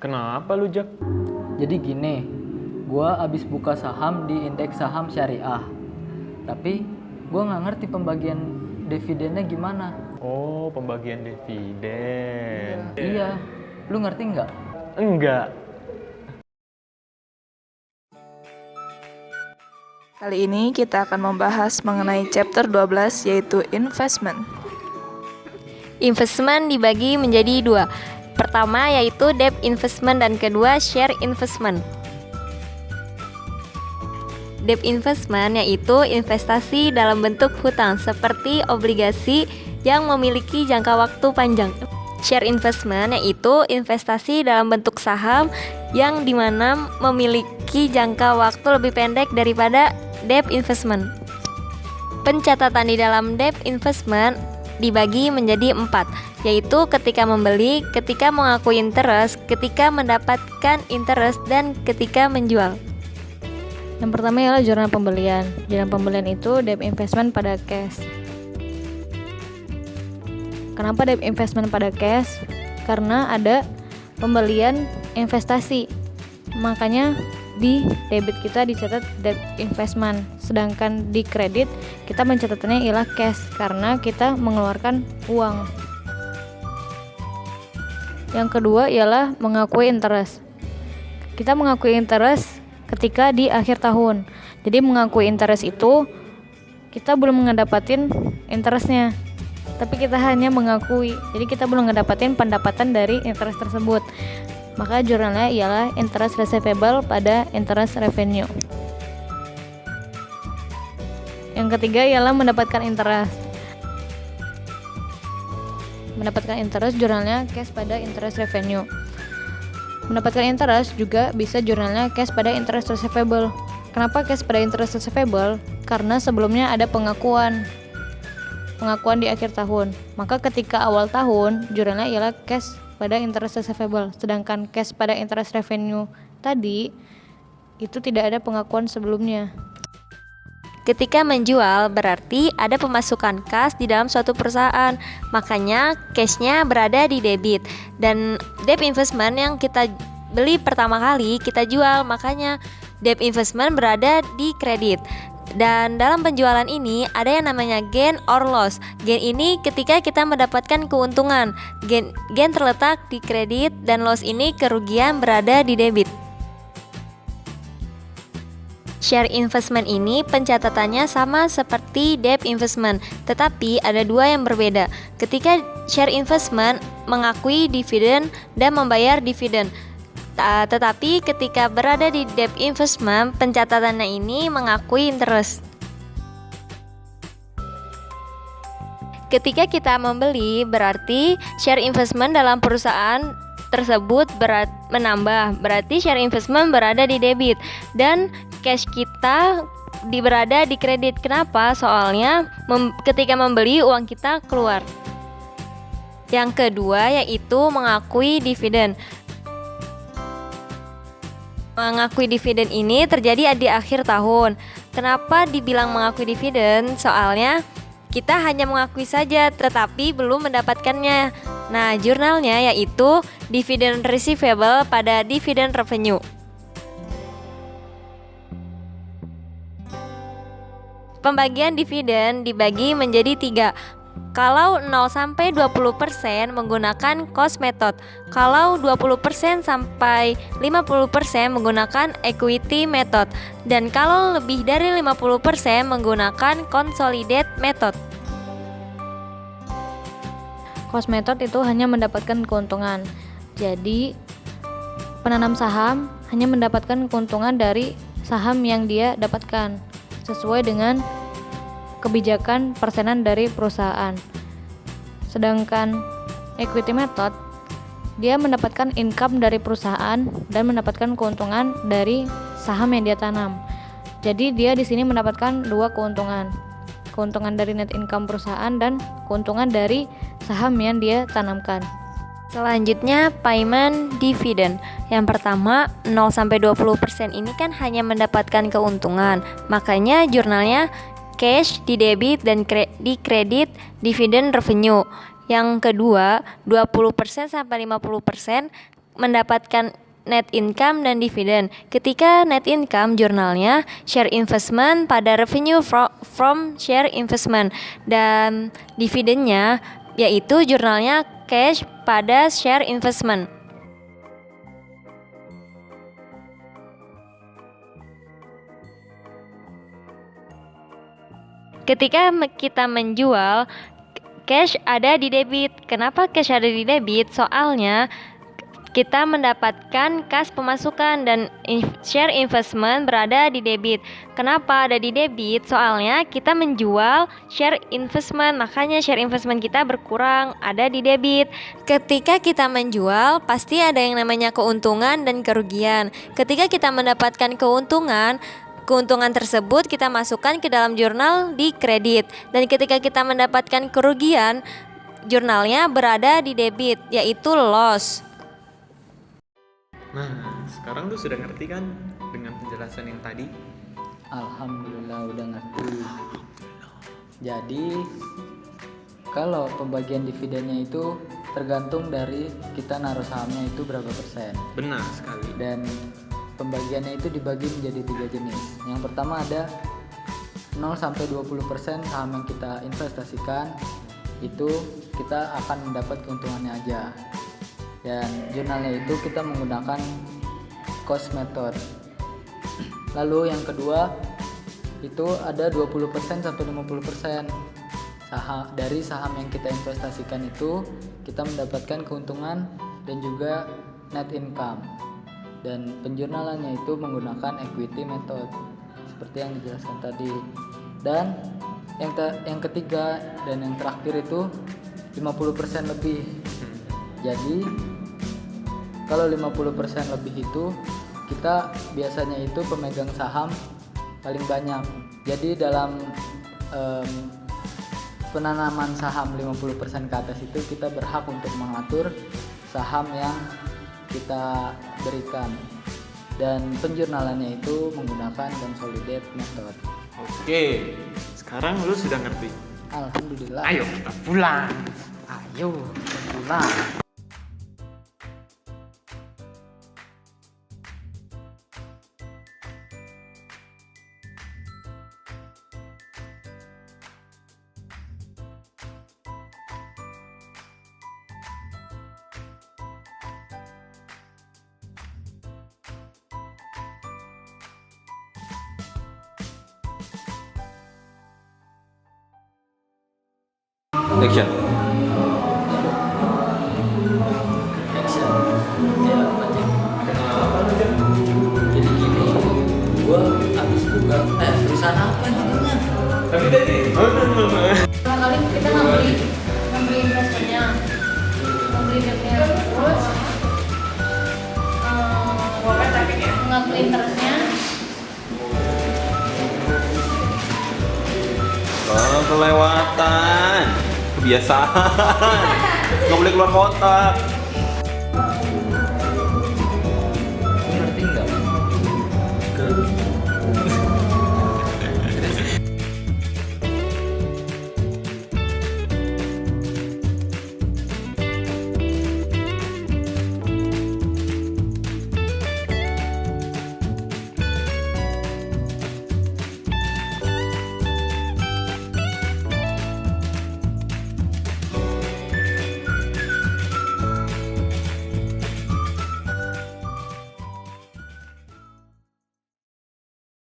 Kenapa lu, Jak? Jadi gini, gua abis buka saham di indeks saham syariah. Tapi gua nggak ngerti pembagian dividennya gimana. Oh, pembagian dividen. Iya, lu ngerti nggak? Enggak. Kali ini kita akan membahas mengenai chapter 12 yaitu investment. Investment dibagi menjadi dua. Pertama yaitu debt investment dan kedua share investment. Debt investment yaitu investasi dalam bentuk hutang seperti obligasi yang memiliki jangka waktu panjang. Share investment yaitu investasi dalam bentuk saham yang dimana memiliki jangka waktu lebih pendek daripada debt investment. Pencatatan di dalam debt investment dibagi menjadi 4, yaitu ketika membeli, ketika mengakui interest, ketika mendapatkan interest, dan ketika menjual. Yang pertama ialah jurnal pembelian. Jurnal pembelian itu debt investment pada cash. Kenapa debt investment pada cash? Karena ada pembelian investasi. Makanya di debit kita dicatat debt investment, sedangkan di kredit kita pencatatannya ialah cash karena kita mengeluarkan uang. Yang kedua ialah mengakui interest. Kita mengakui interest ketika di akhir tahun. Jadi mengakui interest itu kita belum ngedapatin interestnya, tapi kita hanya mengakui. Jadi kita belum ngedapatin pendapatan dari interest tersebut. Maka jurnalnya ialah interest receivable pada interest revenue. Yang ketiga ialah mendapatkan interest. Mendapatkan interest jurnalnya cash pada interest revenue. Mendapatkan interest juga bisa jurnalnya cash pada interest receivable. Kenapa cash pada interest receivable? Karena sebelumnya ada pengakuan di akhir tahun. Maka ketika awal tahun jurnalnya ialah cash pada interest receivable, sedangkan cash pada interest revenue tadi itu tidak ada pengakuan sebelumnya. Ketika menjual berarti ada pemasukan kas di dalam suatu perusahaan, makanya cashnya berada di debit. Dan debt investment yang kita beli pertama kali kita jual, makanya debt investment berada di kredit. Dan dalam penjualan ini ada yang namanya gain or loss. Gain ini ketika kita mendapatkan keuntungan. Gain terletak di kredit dan loss ini kerugian berada di debit. Share investment ini pencatatannya sama seperti debt investment, tetapi ada dua yang berbeda. Ketika share investment mengakui dividen dan membayar dividen. Tetapi ketika berada di debt investment, pencatatannya ini mengakui interest. Ketika kita membeli, berarti share investment dalam perusahaan tersebut menambah. Berarti share investment berada di debit dan cash kita berada di kredit. Kenapa? Soalnya ketika membeli uang kita keluar. Yang kedua yaitu mengakui dividen. Mengakui dividen ini terjadi di akhir tahun. Kenapa dibilang mengakui dividen? Soalnya kita hanya mengakui saja tetapi belum mendapatkannya. Nah, jurnalnya yaitu dividend receivable pada dividend revenue. Pembagian dividen dibagi menjadi 3. Kalau 0-20% menggunakan cost method. Kalau 20% sampai 50% menggunakan equity method. Dan kalau lebih dari 50% menggunakan consolidate method. Cost method itu hanya mendapatkan keuntungan. Jadi penanam saham hanya mendapatkan keuntungan dari saham yang dia dapatkan sesuai dengan kebijakan persenan dari perusahaan. Sedangkan equity method dia mendapatkan income dari perusahaan dan mendapatkan keuntungan dari saham yang dia tanam. Jadi dia di sini mendapatkan dua keuntungan. Keuntungan dari net income perusahaan dan keuntungan dari saham yang dia tanamkan. Selanjutnya payment dividend. Yang pertama 0-20% ini kan hanya mendapatkan keuntungan. Makanya jurnalnya cash di debit dan di kredit dividend revenue. Yang kedua 20-50% mendapatkan net income dan dividen. Ketika net income jurnalnya share investment pada revenue from share investment, dan dividennya yaitu jurnalnya cash pada share investment. Ketika kita menjual, cash ada di debit. Kenapa cash ada di debit? Soalnya kita mendapatkan kas pemasukan dan share investment berada di debit. Kenapa ada di debit? Soalnya kita menjual share investment, makanya share investment kita berkurang, ada di debit. Ketika kita menjual, pasti ada yang namanya keuntungan dan kerugian. Ketika kita mendapatkan keuntungan tersebut kita masukkan ke dalam jurnal di kredit. Dan ketika kita mendapatkan kerugian, jurnalnya berada di debit, yaitu loss. Nah, sekarang lu sudah ngerti kan dengan penjelasan yang tadi? Alhamdulillah udah ngerti. Jadi kalau pembagian dividennya itu tergantung dari kita naruh sahamnya itu berapa persen. Benar sekali. Dan pembagiannya itu dibagi menjadi 3 jenis. Yang pertama ada 0-20% saham yang kita investasikan, itu kita akan mendapat keuntungannya aja. Dan jurnalnya itu kita menggunakan cost method. Lalu yang kedua itu ada 20% sampai 50% dari saham yang kita investasikan itu kita mendapatkan keuntungan dan juga net income. Dan penjurnalannya itu menggunakan equity method seperti yang dijelaskan tadi. Dan yang ketiga dan yang terakhir itu 50% lebih. Jadi kalau 50% lebih itu kita biasanya itu pemegang saham paling banyak. Jadi dalam penanaman saham 50% ke atas itu kita berhak untuk mengatur saham yang kita berikan. Dan penjurnalannya itu menggunakan consolidate method. Oke, sekarang lu sudah ngerti. Alhamdulillah. Ayo kita pulang. Ayo kita pulang. Action. Ya, jadi gini, gua habis buka perusahaan apa jadinya? Tapi tadi. Pertama kali kita membeli investornya, membeli debtnya, terus ngambil interestnya. Kelewatan kebiasaan nggak boleh keluar kotak.